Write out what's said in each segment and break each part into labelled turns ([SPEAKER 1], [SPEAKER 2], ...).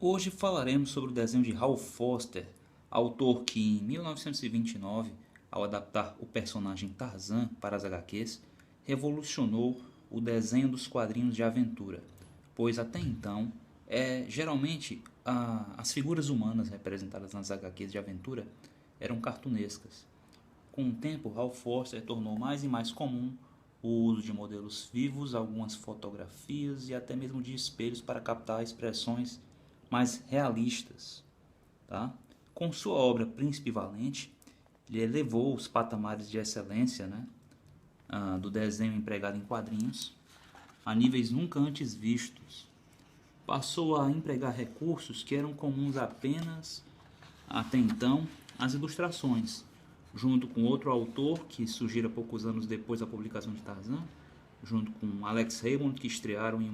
[SPEAKER 1] Hoje falaremos sobre o desenho de Hal Foster, autor que em 1929, ao adaptar o personagem Tarzan para as HQs, revolucionou o desenho dos quadrinhos de aventura, pois até então, geralmente as figuras humanas representadas nas HQs de aventura eram cartunescas. Com o tempo, Hal Foster tornou mais e mais comum o uso de modelos vivos, algumas fotografias e até mesmo de espelhos para captar expressões mais realistas. Tá? Com sua obra Príncipe Valente, ele elevou os patamares de excelência, né, do desenho empregado em quadrinhos a níveis nunca antes vistos. Passou a empregar recursos que eram comuns apenas até então às ilustrações, junto com outro autor que surgira poucos anos depois da publicação de Tarzan, junto com Alex Raymond, que estrearam em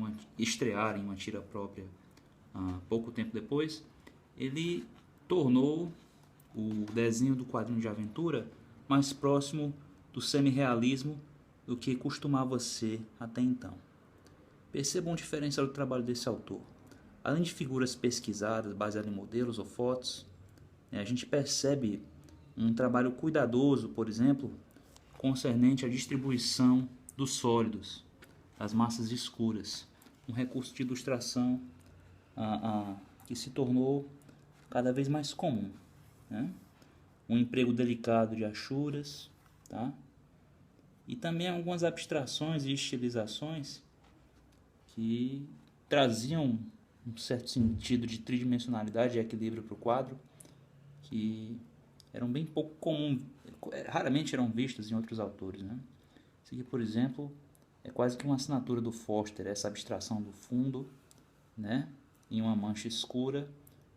[SPEAKER 1] uma tira própria pouco tempo depois. Ele tornou o desenho do quadrinho de aventura mais próximo do semi-realismo do que costumava ser até então. Percebam a diferença do trabalho desse autor. Além de figuras pesquisadas, baseadas em modelos ou fotos, a gente percebe um trabalho cuidadoso, por exemplo, concernente à distribuição dos sólidos, das massas escuras, um recurso de ilustração que se tornou cada vez mais comum, né? Um emprego delicado de achuras, tá? E também algumas abstrações e estilizações que traziam um certo sentido de tridimensionalidade e equilíbrio para o quadro, que eram bem pouco comuns, raramente eram vistos em outros autores, né? Isso aqui, por exemplo, é quase que uma assinatura do Foster, essa abstração do fundo, né, em uma mancha escura,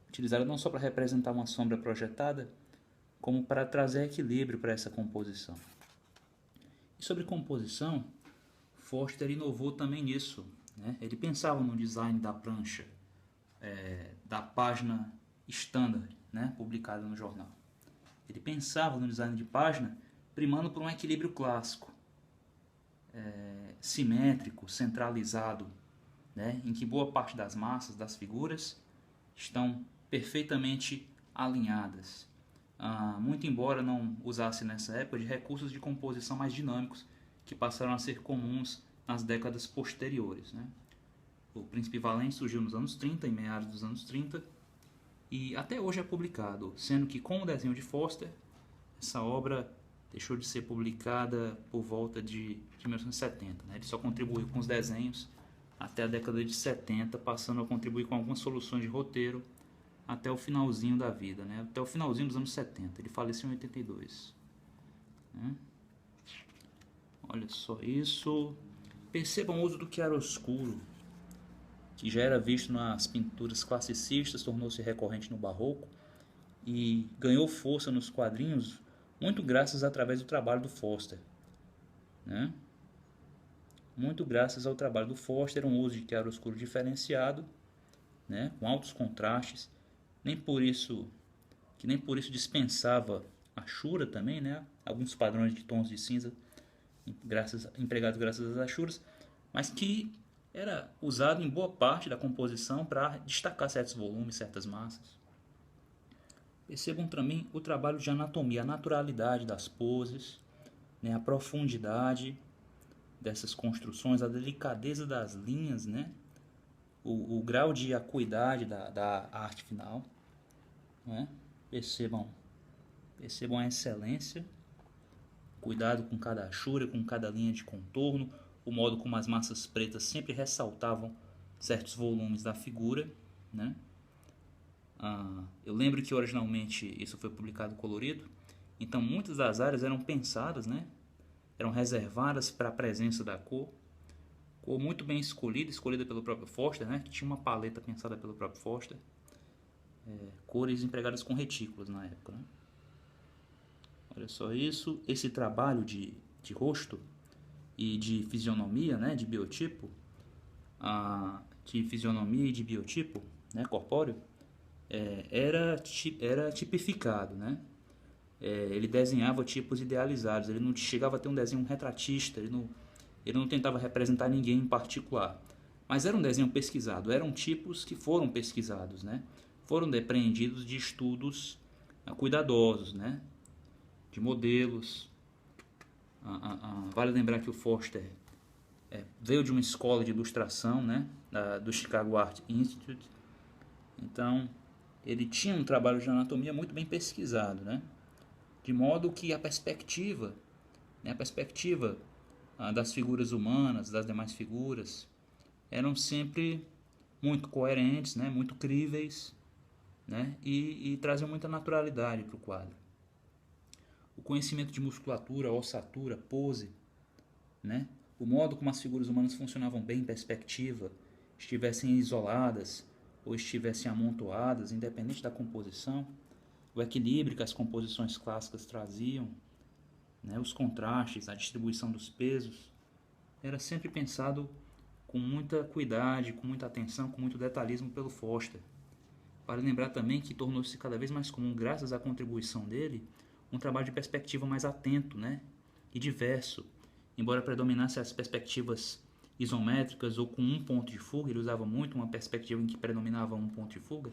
[SPEAKER 1] utilizada não só para representar uma sombra projetada, como para trazer equilíbrio para essa composição. E sobre composição, Foster inovou também nisso, né? Ele pensava no design da prancha, da página standard, né, publicada no jornal. Ele pensava no design de página primando por um equilíbrio clássico, simétrico, centralizado, né, em que boa parte das massas, das figuras, estão perfeitamente alinhadas. Muito embora não usasse nessa época de recursos de composição mais dinâmicos que passaram a ser comuns nas décadas posteriores, né? O Príncipe Valente surgiu nos anos 30, em meados dos anos 30, e até hoje é publicado, sendo que com o desenho de Foster, essa obra deixou de ser publicada por volta de 1970. Né? Ele só contribuiu com os desenhos até a década de 70, passando a contribuir com algumas soluções de roteiro até o finalzinho da vida, né? Até o finalzinho dos anos 70. Ele faleceu em 82. Né? Olha só isso. Percebam o uso do chiaroscuro, que já era visto nas pinturas classicistas, tornou-se recorrente no barroco e ganhou força nos quadrinhos muito graças através do trabalho do Foster, né? Muito graças ao trabalho do Foster, um uso de chiaroscuro diferenciado, né, com altos contrastes, nem por isso dispensava a achura também, né? Alguns padrões de tons de cinza empregados graças às achuras, mas que era usado em boa parte da composição para destacar certos volumes, certas massas. Percebam também o trabalho de anatomia, a naturalidade das poses, né, a profundidade dessas construções, a delicadeza das linhas, né, o grau de acuidade da arte final. Né? Percebam a excelência, cuidado com cada achura, com cada linha de contorno, o modo como as massas pretas sempre ressaltavam certos volumes da figura, né? Eu lembro que originalmente isso foi publicado colorido, então muitas das áreas eram pensadas, né? Eram reservadas para a presença da cor muito bem escolhida pelo próprio Foster, né? Que tinha uma paleta pensada pelo próprio Foster, cores empregadas com retículos na época, né? Olha só isso, esse trabalho de rosto e de fisionomia, né, de biotipo, né, corpóreo, era tipificado, né? Ele desenhava tipos idealizados, ele não chegava a ter um desenho retratista, ele não tentava representar ninguém em particular, Mas era um desenho pesquisado, eram tipos que foram pesquisados, né? Foram depreendidos de estudos cuidadosos, né? De modelos. Vale lembrar que o Foster veio de uma escola de ilustração, né? Do Chicago Art Institute. Então, ele tinha um trabalho de anatomia muito bem pesquisado, né? De modo que a perspectiva das figuras humanas, das demais figuras, eram sempre muito coerentes, né? Muito críveis, né? E traziam muita naturalidade para o quadro. O conhecimento de musculatura, ossatura, pose, né? O modo como as figuras humanas funcionavam bem em perspectiva, estivessem isoladas ou estivessem amontoadas, independente da composição, o equilíbrio que as composições clássicas traziam, né? Os contrastes, a distribuição dos pesos, era sempre pensado com muita cuidado, com muita atenção, com muito detalhismo pelo Foster. Vale lembrar também que tornou-se cada vez mais comum, graças à contribuição dele, um trabalho de perspectiva mais atento, né? E diverso. Embora predominasse as perspectivas isométricas ou com um ponto de fuga, ele usava muito uma perspectiva em que predominava um ponto de fuga,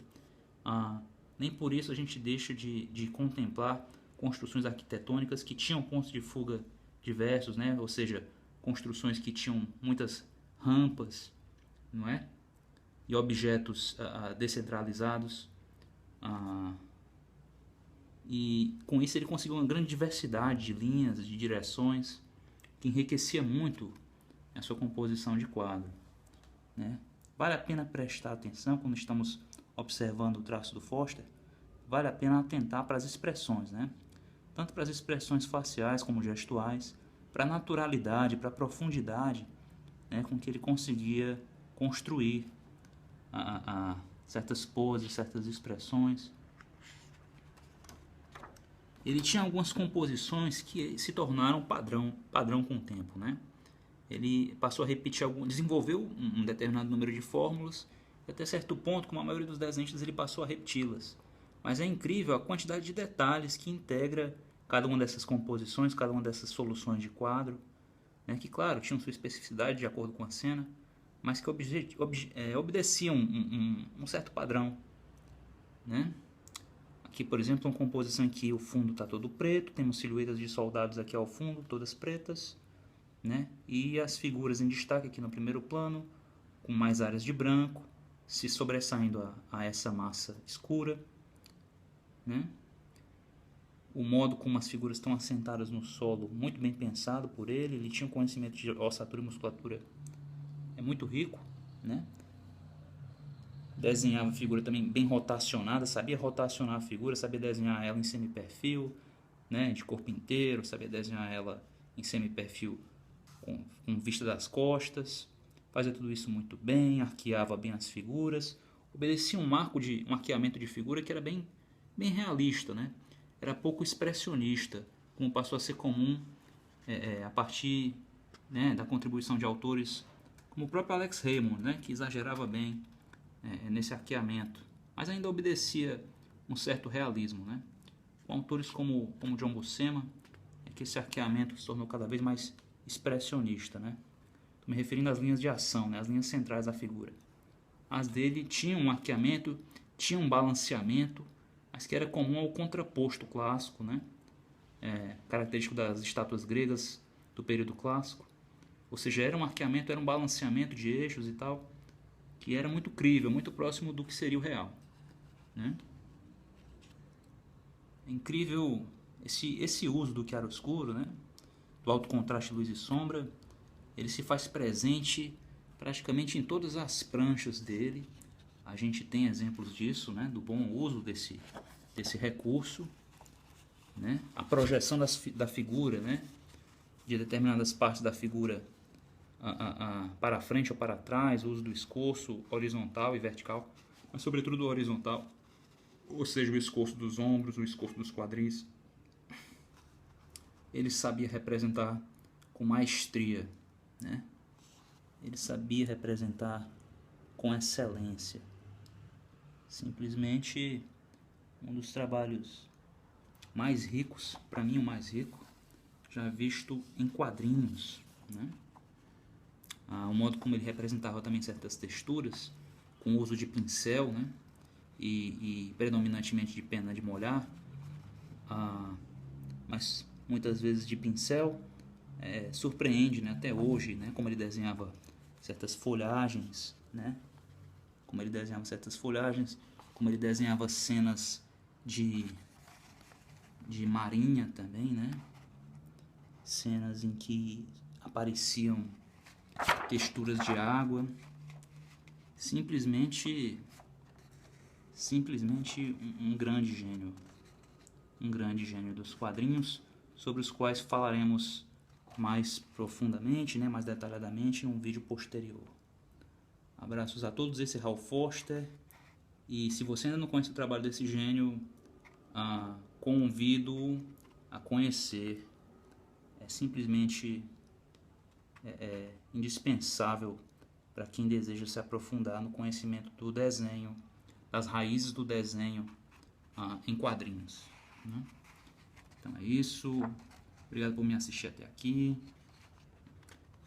[SPEAKER 1] nem por isso a gente deixa de contemplar construções arquitetônicas que tinham pontos de fuga diversos, né? Ou seja, construções que tinham muitas rampas, não é? E objetos descentralizados. E com isso ele conseguiu uma grande diversidade de linhas, de direções, que enriquecia muito a sua composição de quadro, né? Vale a pena prestar atenção quando estamos observando o traço do Foster, vale a pena atentar para as expressões, né? Tanto para as expressões faciais como gestuais, para a naturalidade, para a profundidade, né, com que ele conseguia construir certas poses, certas expressões. Ele tinha algumas composições que se tornaram padrão com o tempo, né? Ele passou a repetir desenvolveu um determinado número de fórmulas, e até certo ponto, como a maioria dos desenhistas, ele passou a repeti-las. Mas é incrível a quantidade de detalhes que integra cada uma dessas composições, cada uma dessas soluções de quadro, né? Que, claro, tinham sua especificidade de acordo com a cena, mas que obedeciam um certo padrão, né? Aqui, por exemplo, uma composição em que o fundo está todo preto, temos silhuetas de soldados aqui ao fundo, todas pretas, né? E as figuras em destaque aqui no primeiro plano, com mais áreas de branco, se sobressaindo a essa massa escura, né? O modo como as figuras estão assentadas no solo, muito bem pensado por ele. Ele tinha um conhecimento de ossatura e musculatura muito rico, né? Desenhava a figura também bem rotacionada, sabia rotacionar a figura, sabia desenhar ela em semiperfil, né, de corpo inteiro, sabia desenhar ela em semiperfil com vista das costas, fazia tudo isso muito bem, arqueava bem as figuras, obedecia um arqueamento de figura que era bem realista, né? Era pouco expressionista, como passou a ser comum a partir, né, da contribuição de autores como o próprio Alex Raymond, né, que exagerava bem nesse arqueamento, mas ainda obedecia um certo realismo, né? Com autores como John Buscema, que esse arqueamento se tornou cada vez mais expressionista, né? Estou me referindo às linhas de ação, né, as linhas centrais da figura. As dele tinham um arqueamento, tinham um balanceamento, mas que era comum ao contraposto clássico, né? Característico das estátuas gregas do período clássico. Ou seja, era um arqueamento, era um balanceamento de eixos e tal, que era muito crível, muito próximo do que seria o real, né? É incrível esse uso do chiaroscuro, né? Do alto contraste, luz e sombra. Ele se faz presente praticamente em todas as pranchas dele. A gente tem exemplos disso, né? Do bom uso desse recurso, né? A projeção da figura, né? De determinadas partes da figura para frente ou para trás, o uso do escorço horizontal e vertical, mas sobretudo do horizontal, ou seja, o escorço dos ombros, o escorço dos quadris. Ele sabia representar com maestria, né? Ele sabia representar com excelência. Simplesmente um dos trabalhos mais ricos, para mim o mais rico, já visto em quadrinhos, né? o modo como ele representava também certas texturas, com o uso de pincel, né? E predominantemente de pena de molhar, mas muitas vezes de pincel. Surpreende, né, até hoje, né, como ele desenhava certas folhagens, né, como ele desenhava cenas de marinha também, né, cenas em que apareciam texturas de água. Simplesmente um grande gênio dos quadrinhos, sobre os quais falaremos mais profundamente, né, mais detalhadamente em um vídeo posterior. Abraços a todos, esse é Hal Foster, e se você ainda não conhece o trabalho desse gênio, convido a conhecer. É simplesmente indispensável para quem deseja se aprofundar no conhecimento do desenho, das raízes do desenho em quadrinhos, né? Então é isso. Obrigado por me assistir até aqui.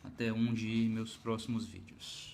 [SPEAKER 1] Até um de meus próximos vídeos.